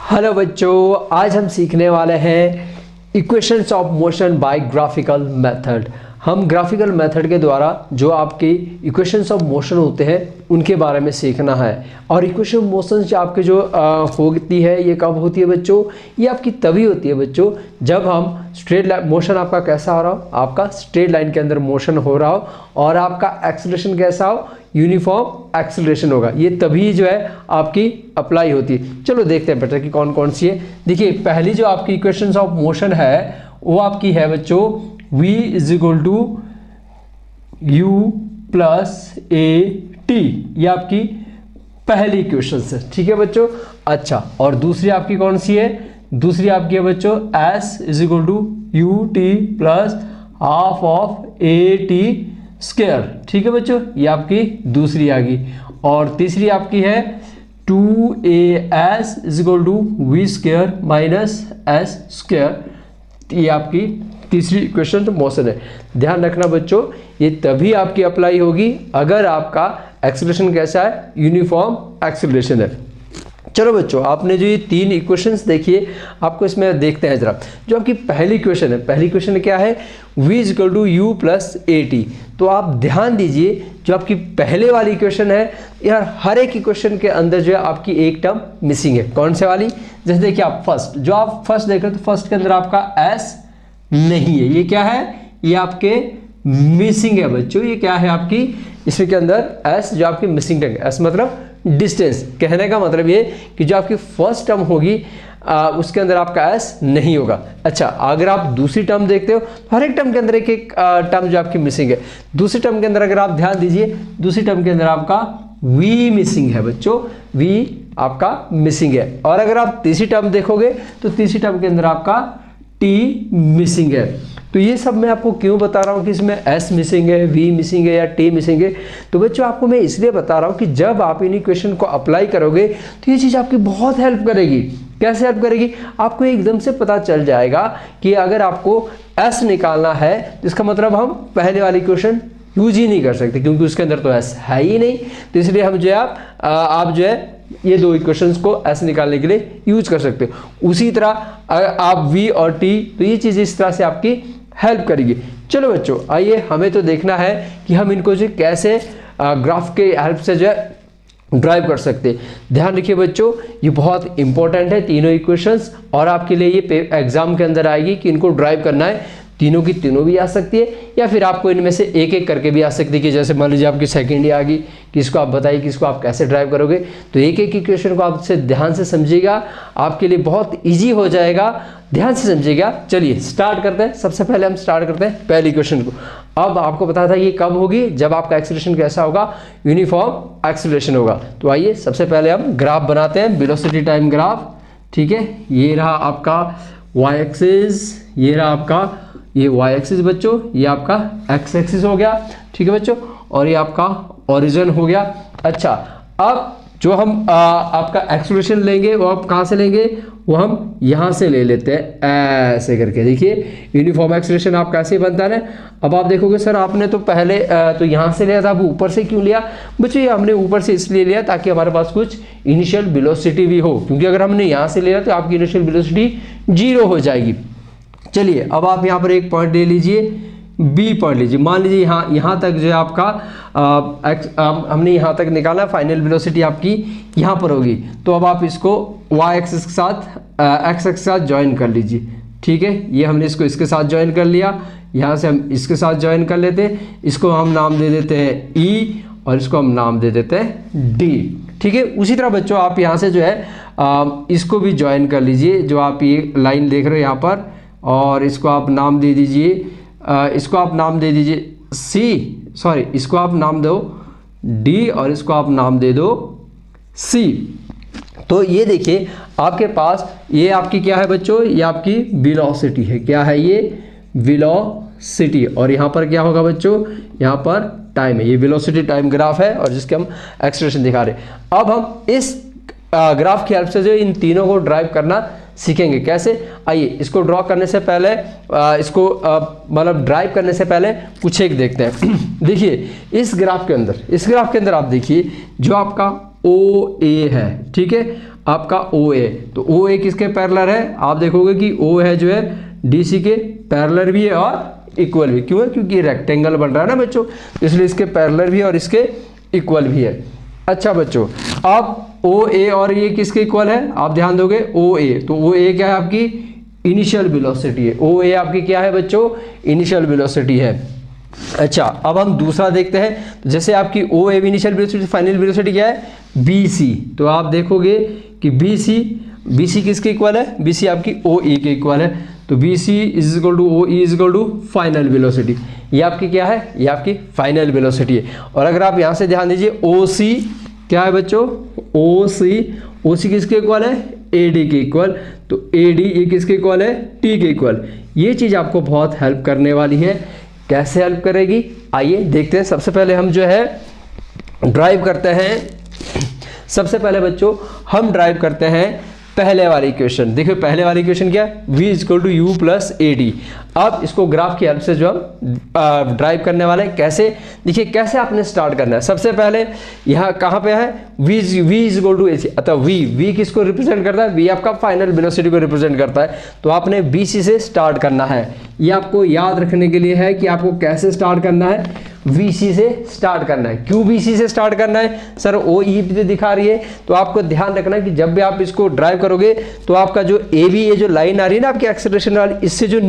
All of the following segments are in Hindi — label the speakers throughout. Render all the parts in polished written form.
Speaker 1: हेलो बच्चों, आज हम सीखने वाले हैं equations of motion by graphical method. हम ग्राफिकल मेथड के द्वारा जो आपके इक्वेशंस ऑफ मोशन होते हैं उनके बारे में सीखना है। और इक्वेशन ऑफ मोशन जो आपके जो होती है ये कब होती है बच्चों? ये आपकी तभी होती है बच्चों जब हम स्ट्रेट लाइन मोशन आपका कैसा हो रहा हो, आपका स्ट्रेट लाइन के अंदर मोशन हो रहा हो और आपका एक्सेलरेशन कैसा हो, यूनिफॉर्म एक्सेलरेशन होगा। ये तभी जो है आपकी अप्लाई होती है। चलो देखते हैं बेटा कि कौन कौन सी है। देखिए पहली जो आपकी इक्वेशंस ऑफ मोशन है वो आपकी है बच्चों v is equal to u plus a t. ये आपकी पहली इक्वेशन है, ठीक है बच्चों। अच्छा, और दूसरी आपकी कौन सी है? दूसरी आपकी है बच्चों s is equal to u t plus half of a t square, ठीक है बच्चों। ये आपकी दूसरी आ गई। और तीसरी आपकी है 2as is equal to v square minus s square. ये आपकी तीसरी इक्वेशन मोशन है। ध्यान रखना बच्चों, ये तभी आपकी अप्लाई होगी अगर आपका एक्सेलरेशन कैसा है, यूनिफॉर्म एक्सेलरेशन है। चलो बच्चों, आपने जो ये तीन इक्वेशंस देखिए, आपको इसमें देखते हैं जरा। जो आपकी पहली इक्वेशन है, पहली इक्वेशन क्या है? v is equal to u plus a t. तो आप ध्यान दीजिए, जो आपकी पहले वाली इक्वेशन है यार, हर एक इक्वेशन के अंदर जो है आपकी एक टर्म मिसिंग है। कौन से वाली? जैसे देखिए आप फर्स्ट, जो आप फर्स्ट देख रहे हो तो फर्स्ट के अंदर आपका s नहीं है। ये क्या है? ये आपके मिसिंग है बच्चों। ये क्या है आपकी? इसमें के अंदर s जो आपकी मिसिंग टर्म है। s मतलब डिस्टेंस। कहने का मतलब ये कि जो आपकी फर्स्ट टर्म होगी उसके अंदर आपका s नहीं होगा। अच्छा, अगर आप दूसरी टर्म देखते हो तो हर एक टर्म के अंदर एक एक टर्म जो आपकी मिसिंग है। दूसरी टर्म के अंदर अगर आप ध्यान दीजिए, दूसरी टर्म के अंदर आपका v मिसिंग है बच्चों, v आपका मिसिंग है। और अगर आप तीसरी टर्म देखोगे तो तीसरी टर्म के अंदर आपका t मिसिंग है। तो ये सब मैं आपको क्यों बता रहा हूँ कि इसमें s मिसिंग है, v मिसिंग है या t मिसिंग है? तो बच्चों आपको मैं इसलिए बता रहा हूँ कि जब आप इन इक्वेशन को अप्लाई करोगे तो ये चीज़ आपकी बहुत हेल्प करेगी। कैसे हेल्प करेगी? आपको एकदम से पता चल जाएगा कि अगर आपको s निकालना है तो इसका मतलब हम पहले वाली इक्वेशन यूज ही नहीं कर सकते, क्योंकि उसके अंदर तो s है ही नहीं। तो इसलिए हम जो है आप जो है ये दो इक्वेशंस को s निकालने के लिए यूज कर सकते हो। उसी तरह आप v और t, तो ये चीज़ इस तरह से आपकी हेल्प करेगी। चलो बच्चों, आइए हमें तो देखना है कि हम इनको जो कैसे ग्राफ के हेल्प से जो है ड्राइव कर सकते हैं। ध्यान रखिए बच्चों, ये बहुत इंपॉर्टेंट है तीनों इक्वेशंस, और आपके लिए ये एग्जाम के अंदर आएगी कि इनको ड्राइव करना है। तीनों की तीनों भी आ सकती है या फिर आपको इनमें से एक एक करके भी आ सकती है। कि जैसे मान लीजिए आपकी सेकंड आ गई, कि इसको आप बताइए कि इसको आप कैसे ड्राइव करोगे। तो एक एक इक्वेशन को आप से ध्यान से समझिएगा, आपके लिए बहुत ईजी हो जाएगा। ध्यान से समझिएगा। चलिए स्टार्ट करते हैं। सबसे पहले हम स्टार्ट करते हैं पहली इक्वेशन को। अब आपको पता था ये कब होगी? जब आपका एक्सेलरेशन कैसा होगा, यूनिफॉर्म एक्सेलरेशन होगा। तो आइए सबसे पहले हम ग्राफ बनाते हैं, वेलोसिटी टाइम ग्राफ। ठीक है, ये रहा आपका y एक्सिस, ये रहा आपका ये y एक्सिस बच्चों, ये आपका x एक्सिस हो गया, ठीक है बच्चों, और ये आपका ओरिजिन हो गया। अच्छा, अब जो हम आपका एक्सेलरेशन लेंगे वो आप कहाँ से लेंगे? वो हम यहाँ से ले लेते हैं ऐसे करके। देखिए यूनिफॉर्म एक्सेलरेशन आप कैसे बनता है। अब आप देखोगे सर आपने तो पहले तो यहाँ से लिया था, अब ऊपर से क्यों लिया? बच्चों ये हमने ऊपर से इसलिए लिया ताकि हमारे पास कुछ इनिशियल वेलोसिटी भी हो, क्योंकि अगर हमने यहाँ से लिया तो आपकी इनिशियल वेलोसिटी 0 हो जाएगी। चलिए अब आप यहाँ पर एक पॉइंट ले लीजिए, बी पॉइंट लीजिए। मान लीजिए यहाँ तक जो है आपका हमने यहाँ तक निकाला, फाइनल वेलोसिटी आपकी यहाँ पर होगी। तो अब आप इसको y एक्सिस के साथ x एक्सिस के साथ ज्वाइन कर लीजिए। ठीक है, ये हमने इसको इसके साथ ज्वाइन कर लिया, यहाँ से हम इसके साथ ज्वाइन कर लेते हैं। इसको हम नाम दे देते हैं e और इसको हम नाम दे देते हैं d। ठीक है, उसी तरह बच्चों आप यहाँ से जो है इसको भी ज्वाइन कर लीजिए, जो आप ये लाइन देख रहे हो यहाँ पर, और इसको आप नाम दे दीजिए, इसको आप नाम दे दीजिए इसको आप नाम दो D और इसको आप नाम दे दो C। तो ये देखिए आपके पास ये आपकी क्या है बच्चों? ये आपकी वेलोसिटी है। क्या है ये? वेलोसिटी। और यहाँ पर क्या होगा बच्चों? यहाँ पर टाइम है। ये वेलोसिटी टाइम ग्राफ है और जिसके हम एक्सेलरेशन दिखा रहे हैं। अब हम इस ग्राफ की हेल्प से जो इन तीनों को ड्राइव करना सीखेंगे। कैसे? आइए इसको ड्रॉ करने से पहले इसको मतलब ड्राइव करने से पहले कुछ एक देखते हैं। देखिए इस ग्राफ के अंदर आप देखिए जो आपका ओ ए है, ठीक है। आपका OA, तो OA किसके पैरेलल है? आप देखोगे कि O है जो है DC के पैरेलल भी है और इक्वल भी। क्यों है? क्योंकि रेक्टेंगल बन रहा है ना बच्चों, इसलिए इसके पैरेलल भी है और इसके इक्वल भी है। अच्छा बच्चों, अब OA और ये किसके इक्वल है? आप ध्यान दोगे OA, तो OA क्या है? आपकी इनिशियल वेलोसिटी है। OA आपकी क्या है बच्चों? इनिशियल वेलोसिटी है। अच्छा, अब हम दूसरा देखते हैं। तो जैसे आपकी OA initial velocity, final velocity क्या है? BC, तो आप देखोगे कि BC किसके इक्वल है? BC आपकी OE के इक्वल है। तो BC is equal to OE is equal to final velocity. ये आपकी क्या है? ये आपकी फाइनल वेलोसिटी है। और अगर आप यहाँ से ध्यान दीजिए, OC क्या है बच्चों? OC किसके इक्वल है? AD के इक्वल। तो AD ये किसके इक्वल है? T के इक्वल। ये चीज़ आपको बहुत हेल्प करने वाली है। कैसे हेल्प करेगी? आइए देखते हैं। सबसे पहले हम जो है ड्राइव करते हैं। सबसे पहले बच्चों हम ड्राइव करते हैं पहले वाली इक्वेशन। देखिए पहले वाली इक्वेशन क्या है? V equal to U plus AD। अब इसको ग्राफ की हेल्प से जो हम ड्राइव करने वाले हैं, कैसे? देखिए कैसे आपने स्टार्ट करना है। सबसे पहले यहाँ कहाँ पे है? V is equal to AC। अतः V किसको रिप्रेजेंट करता है? V आपका फाइनल वेलोसिटी को रिप्रेजेंट करता है। तो आपने BC से स्टार्ट करना है। ये आपको याद रखने के लिए है कि आपको कैसे स्टार्ट करना है। VC से स्टार्ट करना है। क्यों BC से स्टार्ट करना है? सर OE पे दिखा रही है। तो आपको ध्यान रखना है कि जब भी आप इसको ड्राइव करोगे तो आपका जो AB, ये जो लाइन आ रही है ना आपकी एक्सेलरेशन वाली, इससे जो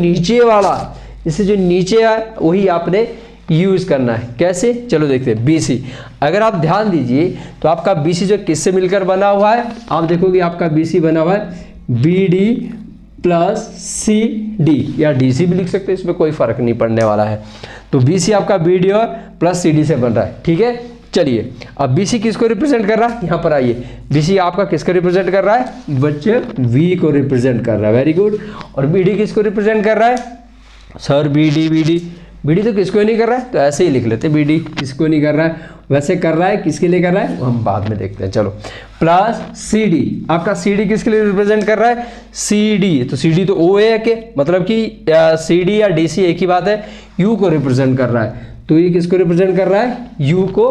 Speaker 1: नीचे है वही आपने यूज करना है। कैसे? चलो देखते हैं। BC, अगर आप ध्यान दीजिए तो आपका BC जो किससे मिलकर बना हुआ है? आप देखोगे आपका BC बना हुआ है BD प्लस CD, या DC भी लिख सकते हैं, इसमें कोई फर्क नहीं पड़ने वाला है। तो BC आपका BD और प्लस CD से बन रहा है। ठीक है, चलिए अब BC किसको रिप्रेजेंट कर रहा है? यहाँ पर आइए। BC आपका किसको रिप्रेजेंट कर रहा है बच्चे? V को रिप्रेजेंट कर रहा है। Very good. और BD किसको रिप्रेजेंट कर रहा है? सर BD तो किसको नहीं कर रहा है, तो ऐसे ही लिख लेते। BD किसको नहीं कर रहा है, वैसे कर रहा है। किसके लिए कर रहा है वो हम बाद में देखते हैं। चलो, प्लस CD, आपका CD किसके लिए रिप्रेजेंट कर रहा है? CD, तो CD तो OA है के, मतलब कि CD या DC एक ही बात है। U को रिप्रेजेंट कर रहा है। तो ये किसको रिप्रेजेंट कर रहा है? U को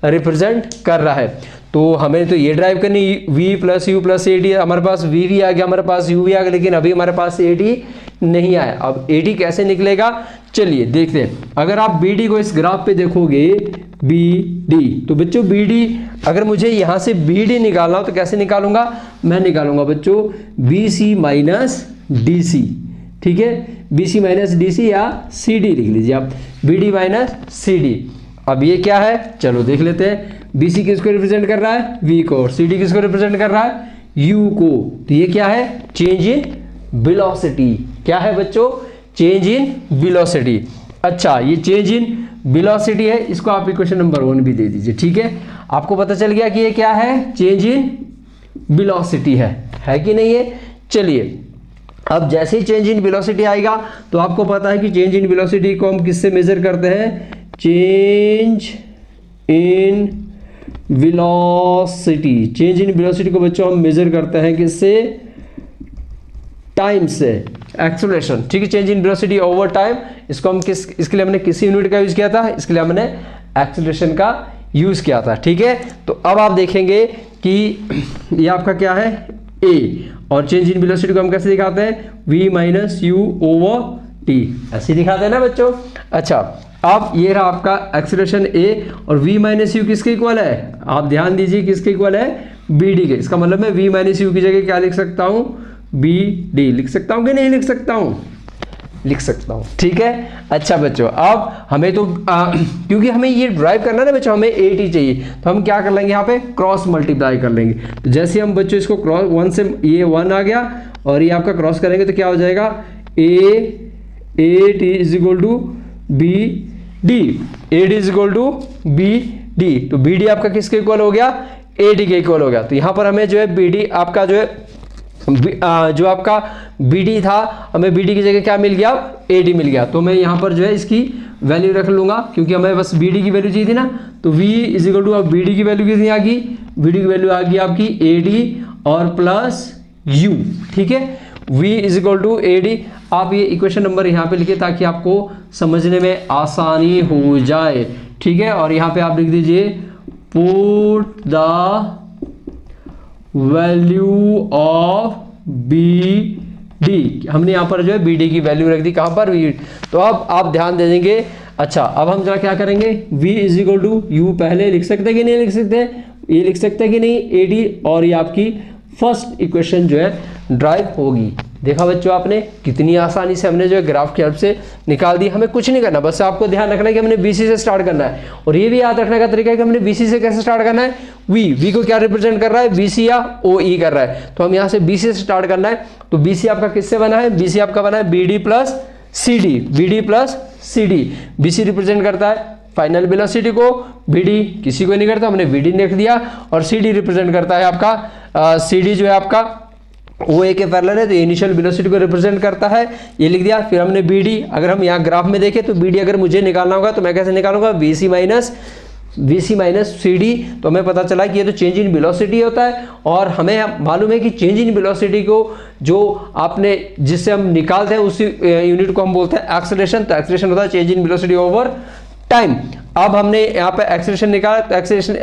Speaker 1: रिप्रेजेंट कर रहा है। तो हमें तो ये ड्राइव करनी, V plus U plus AD। हमारे पास V भी आ गया, हमारे पास U भी आ गया, लेकिन अभी हमारे पास AD नहीं आया। अब AD कैसे निकलेगा? चलिए देखते हैं। अगर आप BD को इस ग्राफ पे देखोगे, BD, तो बच्चों BD, अगर मुझे यहाँ से BD निकालना हो तो कैसे निकालूंगा? मैं निकालूंगा बच्चों BC माइनस DC। ठीक है, BC माइनस DC या CD लिख लीजिए आप, BD माइनस CD। अब ये क्या है? चलो देख लेते हैं। BC किसको रिप्रेजेंट कर रहा है? V को। और CD किसको रिप्रेजेंट कर रहा है? U को। तो ये क्या है? Change in velocity. क्या है बच्चों? Change in velocity. अच्छा, ये चेंज इन वेलोसिटी है, इसको आप इक्वेशन नंबर 1 भी दे दीजिए। ठीक है, आपको पता चल गया कि ये क्या है? चेंज इन वेलोसिटी है कि नहीं है? चलिए, अब जैसे ही चेंज इन वेलोसिटी आएगा तो आपको पता है कि चेंज इन वेलोसिटी को हम किससे मेजर करते हैं? Change in velocity. Change in velocity को बच्चों हम मेजर करते हैं किससे? टाइम से, एक्सेलरेशन। ठीक है, change in velocity over time. इसको हम इसके लिए हमने किसी यूनिट का यूज किया था? इसके लिए हमने एक्सेलरेशन का यूज किया था। ठीक है, तो अब आप देखेंगे कि ये आपका क्या है? A, और चेंज इन वेलोसिटी को हम कैसे दिखाते हैं? V minus U over T, ऐसे दिखाते हैं ना बच्चों। अच्छा, अब ये रहा आपका एक्सेलरेशन A, और V माइनस U किसके इक्वल है? आप ध्यान दीजिए, किसके इक्वल है? BD के। इसका मतलब मैं V माइनस U की जगह क्या लिख सकता हूँ? BD लिख सकता हूँ कि नहीं लिख सकता हूँ? लिख सकता हूँ। ठीक है, अच्छा बच्चों, अब हमें तो क्योंकि हमें ये ड्राइव करना है ना बच्चों, हमें AT चाहिए, तो हम क्या कर लेंगे? यहाँ पे क्रॉस मल्टीप्लाई कर लेंगे। तो जैसे हम बच्चों इसको क्रॉस 1 से, ये 1 आ गया और ये आपका क्रॉस करेंगे तो क्या हो जाएगा? AT is equal to BD। AD is equal to BD। तो BD आपका किसके इक्वल हो गया? AD के इक्वल हो गया। तो यहाँ पर हमें जो है BD आपका जो है जो आपका BD था, हमें BD की जगह क्या मिल गया? AD मिल गया। तो मैं यहाँ पर जो है इसकी वैल्यू रख लूंगा, क्योंकि हमें बस BD की वैल्यू चाहिए थी ना। तो V इज इक्वल टू, अब BD की वैल्यू कितनी आ गई? BD की वैल्यू आ गई आपकी AD और प्लस U। ठीक है, V is equal to AD। आप ये इक्वेशन नंबर यहाँ पे लिखिए ताकि आपको समझने में आसानी हो जाए। ठीक है, और यहाँ पे आप लिख दीजिए put the value of B D, हमने यहाँ पर जो है बी डी की वैल्यू रख दी कहाँ पर, वी। तो अब आप ध्यान दे देंगे। अच्छा, अब हम जरा क्या करेंगे, v is equal to u पहले लिख सकते हैं कि नहीं लिख सकते, ये लिख सकते हैं कि नहीं, ए डी, और ये आपकी फर्स्ट इक्वेशन जो है ड्राइव होगी। देखा बच्चों आपने, कितनी आसानी से हमने जो है ग्राफ की हेल्प से निकाल दी। हमें कुछ नहीं करना, बस आपको ध्यान रखना है कि हमने BC से स्टार्ट करना है, और ये भी याद रखने का तरीका है कि हमने BC से कैसे स्टार्ट करना है। V को क्या रिप्रेजेंट कर रहा है, BC या OE कर रहा है, तो हम यहाँ से BC से स्टार्ट करना है। तो BC आपका किससे बना है, BC आपका बना है BD plus CD, BD plus CD। BC represent करता है फाइनल वेलोसिटी को, BD किसी को नहीं करता, हमने VD लिख दिया, और CD रिप्रेजेंट करता है आपका CD जो है आपका OA के पैरेलल है, तो इनिशियल वेलोसिटी को रिप्रेजेंट करता है, ये लिख दिया। फिर हमने BD, अगर हम यहाँ ग्राफ में देखें तो BD अगर मुझे निकालना होगा तो मैं कैसे निकालूंगा, VC माइनस CD। तो हमें पता चला कि ये तो चेंज इन वेलोसिटी होता है, और हमें मालूम है कि चेंज इन वेलोसिटी को जो आपने जिससे हम निकालते हैं उसी यूनिट को हम बोलते हैं एक्सेलरेशन। तो एक्सेलरेशन होता है change in velocity over time. अब हमने यहाँ पे एक्सेलरेशन निकाला, तो एक्सेलरेशन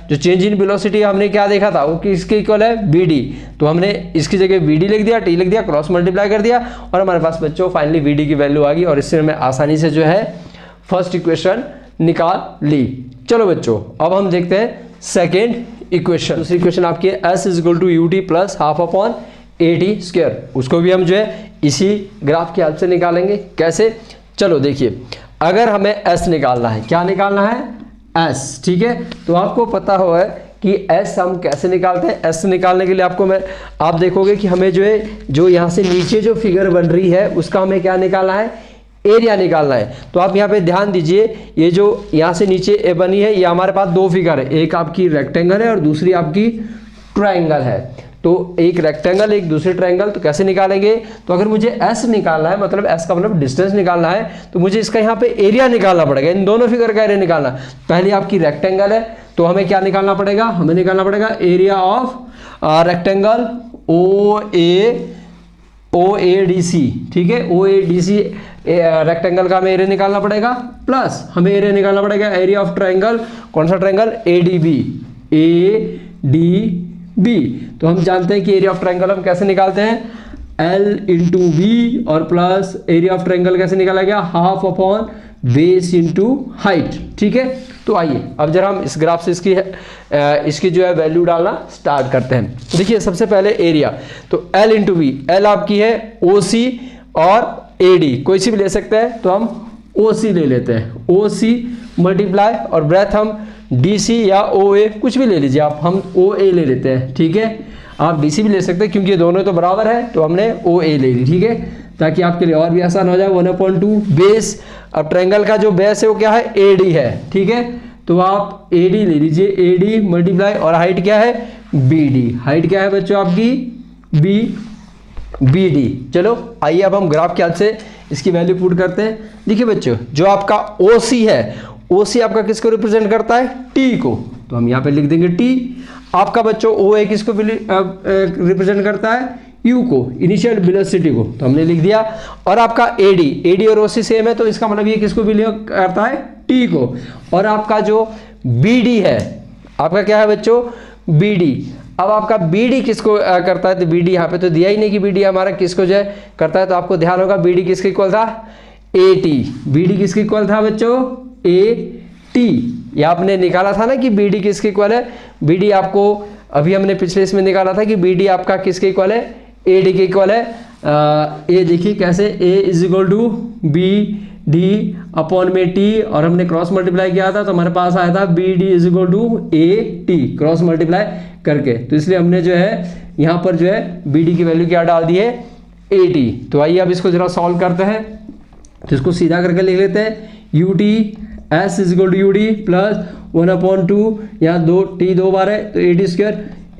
Speaker 1: जो चेंज इन वेलोसिटी हमने क्या देखा था, वो किसके इक्वल है, BD। तो हमने इसकी जगह VD लिख दिया, T लिख दिया, क्रॉस मल्टीप्लाई कर दिया, और हमारे पास बच्चों फाइनली VD की वैल्यू आ गई, और इससे हमें आसानी से जो है फर्स्ट इक्वेशन निकाल ली। चलो बच्चों, अब हम देखते हैं सेकेंड इक्वेशन। दूसरी इक्वेशन आपकी है S is equal to UT plus half upon AT square. उसको भी हम जो है इसी ग्राफ की हेल्प से निकालेंगे। कैसे, चलो देखिए, अगर हमें S निकालना है, क्या निकालना है, S, ठीक है। तो आपको पता हो है कि S हम कैसे निकालते हैं। S निकालने के लिए आप देखोगे कि हमें जो है, जो यहाँ से नीचे जो फिगर बन रही है उसका हमें क्या निकालना है, एरिया निकालना है। तो आप यहाँ पे ध्यान दीजिए, ये जो यहाँ से नीचे ए बनी है, ये हमारे पास दो फिगर है, एक आपकी रेक्टेंगल है और दूसरी आपकी ट्रायंगल है। तो एक रेक्टेंगल एक दूसरी ट्रायंगल, तो कैसे निकालेंगे, तो अगर मुझे S निकालना है, मतलब S का मतलब डिस्टेंस निकालना है, तो मुझे इसका यहाँ पे एरिया निकालना पड़ेगा, इन दोनों फिगर का एरिया निकालना। पहले आपकी रेक्टेंगल है, तो हमें क्या निकालना पड़ेगा, हमें निकालना पड़ेगा एरिया ऑफ रेक्टेंगल OADC, ठीक है। OADC रेक्टेंगल का हमें एरिया निकालना पड़ेगा, प्लस हमें एरिया निकालना पड़ेगा एरिया ऑफ ट्रायंगल, कौन सा ट्रायंगल, ADB। तो हम जानते हैं कि एरिया ऑफ ट्रायंगल हम कैसे निकालते हैं, L इंटू वी, और प्लस एरिया ऑफ ट्रायंगल कैसे निकाला गया, half upon base into height, ठीक है। तो आइए अब जरा हम इस ग्राफ से इसकी जो है वैल्यू डालना स्टार्ट करते हैं। तो देखिए सबसे पहले एरिया, तो L इंटू वी, L आपकी है OC और AD, कोई सी भी ले सकते हैं, तो हम OC ले लेते हैं, OC मल्टीप्लाई, और ब्रेथ हम DC या OA कुछ भी ले लीजिए आप, हम OA ले लेते हैं, ठीक है। आप DC भी ले सकते हैं क्योंकि ये दोनों तो बराबर है, तो हमने OA ले ली, ठीक है, ताकि आपके लिए और भी आसान हो जाए। 1/2 बेस, अब ट्रायंगल का जो बेस है वो क्या है, AD है, ठीक है। तो आप AD ले लीजिए, AD मल्टीप्लाई, और हाइट क्या है, BD, हाइट क्या है बच्चों आपकी, BD। चलो आइए अब हम ग्राफ के हाथ से इसकी वैल्यू पुट करते हैं। देखिए बच्चों, जो आपका OC है, OC आपका किसको रिप्रेजेंट करता है, T को, तो हम यहाँ पे लिख देंगे T। आपका बच्चों OA किसको रिप्रेजेंट करता है, U को, इनिशियल वेलोसिटी को, तो हमने लिख दिया। और आपका AD और OC सेम है, तो इसका मतलब ये किसको बिलोंग करता है, T को। और आपका जो BD है, आपका क्या है बच्चों, BD। अब आपका BD किसको करता है, तो BD यहाँ पे तो दिया ही नहीं कि BD हमारा किसको जो है करता है, तो आपको ध्यान होगा BD किसके इक्वल था, AT। BD किसके इक्वल था बच्चों, AT। ये आपने निकाला था ना कि BD किसके इक्वल है, BD आपको अभी हमने पिछले इसमें निकाला था कि BD आपका किसके इक्वल है, AD के इक्वल है। ये देखिए कैसे, A is equal to BD upon में T, और हमने क्रॉस मल्टीप्लाई किया था, तो हमारे पास आया था BD is equal to AT, cross multiply करके। तो इसलिए हमने जो है यहाँ पर जो है BD की वैल्यू क्या डाल दी है, AT। तो आइए अब इसको जरा सॉल्व करते हैं, तो इसको सीधा करके लिख लेते हैं, UT S is equal to UD plus 1/2, यहाँ T दो बार है, तो AT स्क्वायर।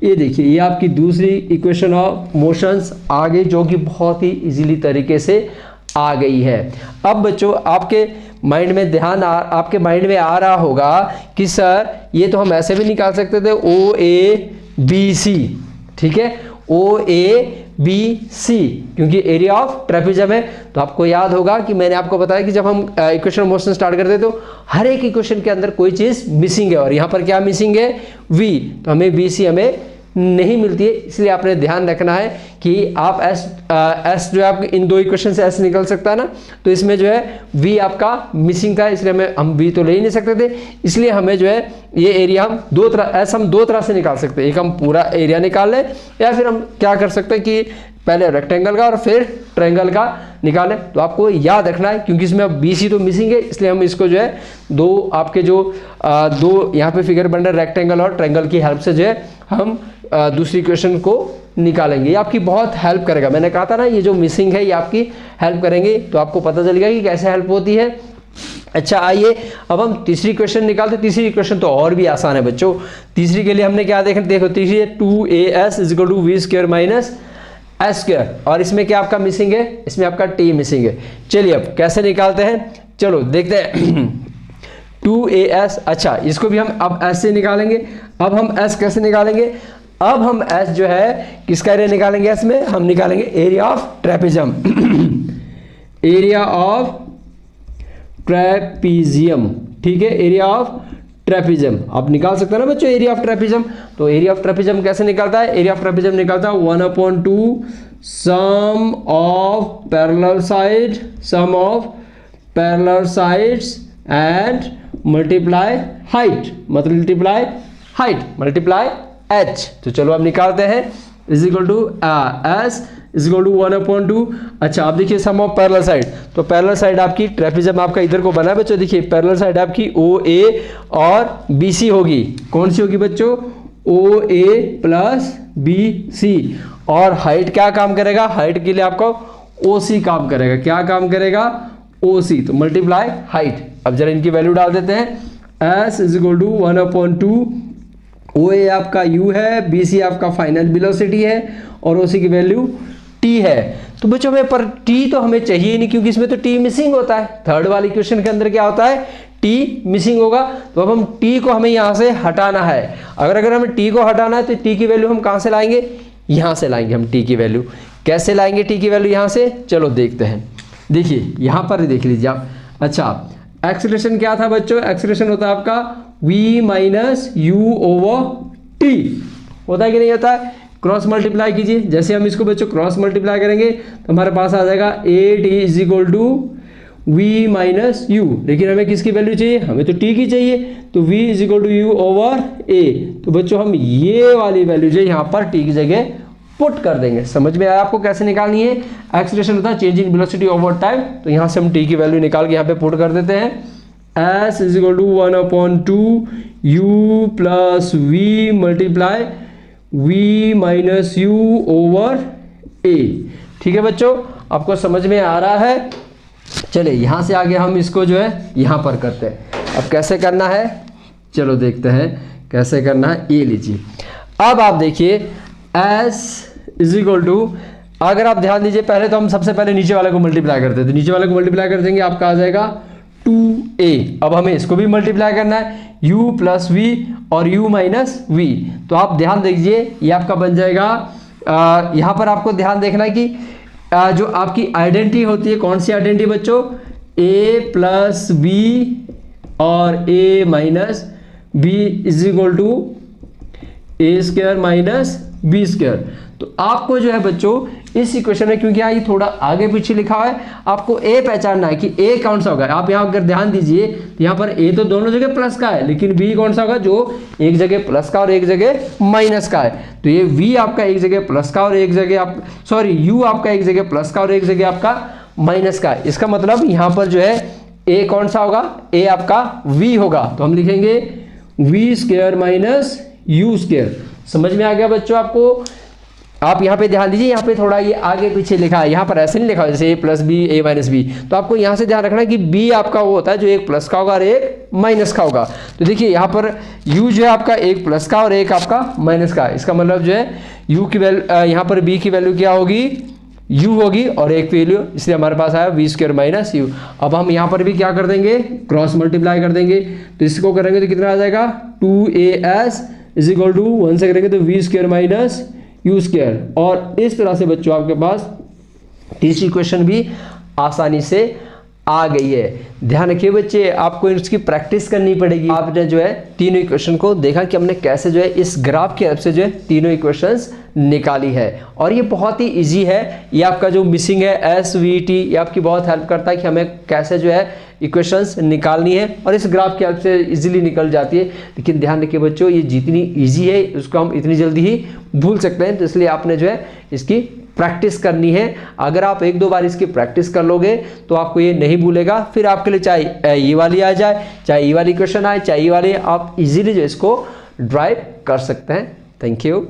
Speaker 1: ये देखिए, ये आपकी दूसरी इक्वेशन ऑफ मोशंस आ गई, जो कि बहुत ही इजीली तरीके से आ गई है। अब बच्चों आपके माइंड में आ रहा होगा कि सर ये तो हम ऐसे भी निकाल सकते थे, OABC, ठीक है, OABC, क्योंकि एरिया ऑफ ट्रेपेजियम है। तो आपको याद होगा कि मैंने आपको बताया कि जब हम इक्वेशन मोशन स्टार्ट करते तो हर एक इक्वेशन के अंदर कोई चीज मिसिंग है, और यहाँ पर क्या मिसिंग है, V। तो हमें BC हमें नहीं मिलती है, इसलिए आपने ध्यान रखना है कि आप एस जो है आपके इन दो इक्वेशन से एस निकल सकता है ना, तो इसमें जो है वी आपका मिसिंग था, इसलिए हम वी तो ले ही नहीं सकते थे, इसलिए हमें जो है ये एरिया हम दो तरह से निकाल सकते हैं। एक हम पूरा एरिया निकाल लें, या फिर हम क्या कर सकते हैं कि पहले रेक्टेंगल का और फिर ट्रायंगल का निकालें। तो आपको याद रखना है, क्योंकि इसमें अब BC तो मिसिंग है, इसलिए हम इसको जो है दो आपके जो दो यहाँ पे फिगर बन रहा है रेक्टेंगल और ट्रायंगल की हेल्प से जो है हम दूसरी इक्वेशन को निकालेंगे। ये आपकी बहुत हेल्प करेगा, मैंने कहा था ना ये जो मिसिंग है ये आपकी हेल्प करेंगे, तो आपको पता चलेगा कि कैसे हेल्प होती है। अच्छा आइए अब हम तीसरी क्वेश्चन निकालते। तीसरी इक्वेशन तो और भी आसान है बच्चों। तीसरी के लिए हमने क्या देखा, देखो तीसरी है 2as = v² - s², और इसमें क्या आपका मिसिंग है, इसमें आपका t मिसिंग है। चलिए अब कैसे निकालते हैं, चलो देखते हैं। 2as, अच्छा इसको भी हम अब s से निकालेंगे। अब हम s कैसे निकालेंगे, अब हम s जो है किसका एरिया निकालेंगे, s में हम निकालेंगे area of trapezium. Area of trapezium, ठीक है, एरिया ऑफ ट्रेपेजियम आप निकाल सकते हैं ना बच्चों, एरिया ऑफ ट्रेपेजियम। तो एरिया ऑफ ट्रेपेजियम कैसे निकलता है, एरिया ऑफ ट्रेपेजियम निकलता है 1/2 sum of parallel sides and multiply height, मतलब मल्टीप्लाई h। तो चलो अब निकालते हैं, is equal to s is equal to 1/2। अच्छा आप देखिए सम ऑफ पैरेलल साइड, तो पैरेलल साइड आपकी ट्रेपेजियम आपका इधर को बना है बच्चों, देखिए पैरेलल साइड आपकी OA और BC होगी। कौन सी होगी बच्चों, OA + BC। और हाइट क्या काम करेगा, हाइट के लिए आपको OC काम करेगा। क्या काम करेगा, OC, तो मल्टीप्लाई हाइट। अब जरा इनकी वैल्यू डाल देते हैं, s is equal to 1/2, OA आपका u है, BC आपका फाइनल वेलोसिटी है, और OC की वैल्यू t है। तो बच्चों में पर t तो हमें चाहिए नहीं, क्योंकि इसमें तो t मिसिंग होता है। थर्ड वाली क्वेश्चन के अंदर क्या होता है, t मिसिंग होगा। तो अब हम t को हमें यहाँ से हटाना है। अगर हमें t को हटाना है तो t की वैल्यू हम कहाँ से लाएंगे, यहाँ से लाएंगे हम t की वैल्यू। कैसे लाएंगे t की वैल्यू यहाँ से, चलो देखते हैं। देखिए यहाँ पर देख लीजिए आप। अच्छा एक्सीलरेशन क्या था बच्चों, एक्सीलरेशन होता है आपका v - u/t, होता है कि नहीं होता है। क्रॉस मल्टीप्लाई कीजिए, जैसे हम इसको बच्चों क्रॉस मल्टीप्लाई करेंगे तो हमारे पास आ जाएगा 8 is equal to v - u। लेकिन हमें किसकी वैल्यू चाहिए, हमें तो t की चाहिए, तो v is equal to u/a। तो बच्चों हम ये वाली वैल्यू जो यहाँ पर t की जगह पुट कर देंगे। समझ में आया आपको कैसे निकालनी है। एक्सीलरेशन होता है change in velocity over time, तो यहाँ से हम t की वैल्यू निकाल के यहाँ पे पुट कर देते हैं। s is equal to 1/2 u + v multiply v - u/a। ठीक है बच्चों, आपको समझ में आ रहा है। चलिए यहाँ से आगे हम इसको जो है यहाँ पर करते हैं। अब कैसे करना है, चलो देखते हैं कैसे करना है। ये लीजिए, अब आप देखिए s इज इक्वल टू, अगर आप ध्यान दीजिए पहले तो हम सबसे पहले नीचे वाले को मल्टीप्लाई करते हैं, तो नीचे वाले को मल्टीप्लाई कर देंगे, आपका आ जाएगा 2a। अब हमें इसको भी मल्टीप्लाई करना है, u + v और u - v। तो आप ध्यान दीजिए ये आपका बन जाएगा, यहाँ पर आपको ध्यान देखना है कि जो आपकी आइडेंटिटी होती है, कौन सी आइडेंटिटी बच्चों, a + b और a - b is equal to a² - b²। तो आपको जो है बच्चों इस इक्वेशन में, क्योंकि यहाँ ये थोड़ा आगे पीछे लिखा हुआ है, आपको a पहचानना है कि a कौन सा होगा। आप यहाँ अगर ध्यान दीजिए तो यहाँ पर a तो दोनों जगह प्लस का है, लेकिन b कौन सा होगा, जो एक जगह प्लस का और एक जगह माइनस का है। तो ये v आपका एक जगह प्लस का और एक जगह u आपका एक जगह प्लस का और एक जगह आपका माइनस का है। इसका मतलब यहाँ पर जो है a कौन सा होगा, a आपका v होगा। तो हम लिखेंगे v² - u²। समझ में आ गया बच्चों आपको। आप यहाँ पे ध्यान दीजिए, यहाँ पे थोड़ा ये आगे पीछे लिखा है, यहाँ पर ऐसे नहीं लिखा है जैसे a + b a - b। तो आपको यहाँ से ध्यान रखना है कि b आपका वो होता है जो एक प्लस का होगा और एक माइनस का होगा। तो देखिए यहाँ पर u जो है आपका एक प्लस का और एक आपका माइनस का। इसका मतलब जो है u की वैल्यू, यहाँ पर b की वैल्यू क्या होगी, u होगी, और एक वैल्यू, इसलिए हमारे पास आया v² - u। अब हम यहाँ पर भी क्या कर देंगे, क्रॉस मल्टीप्लाई कर देंगे। तो इसको करेंगे तो कितना आ जाएगा, 2as इज इक्वल टू 1 से करेंगे तो v² - u²। और इस तरह से बच्चों आपके पास तीसरी क्वेश्चन भी आसानी से आ गई है। ध्यान रखिए बच्चे, आपको इसकी प्रैक्टिस करनी पड़ेगी। आपने जो है तीनों इक्वेशन को देखा कि हमने कैसे जो है इस ग्राफ की हेल्प से जो है तीनों इक्वेशंस निकाली है, और ये बहुत ही इजी है। ये आपका जो मिसिंग है SVT, ये आपकी बहुत हेल्प करता है कि हमें कैसे जो है इक्वेशंस निकालनी है, और इस ग्राफ की हेल्प से इजीली निकल जाती है। लेकिन ध्यान रखिए बच्चों, ये जितनी इजी है उसको हम इतनी जल्दी ही भूल सकते हैं, तो इसलिए आपने जो है इसकी प्रैक्टिस करनी है। अगर आप एक दो बार इसकी प्रैक्टिस कर लोगे तो आपको ये नहीं भूलेगा। फिर आपके लिए चाहे ये वाली आ जाए, चाहे ये वाली क्वेश्चन आए, चाहे ये वाली, आप इजीली जो इसको ड्राइव कर सकते हैं। Thank you.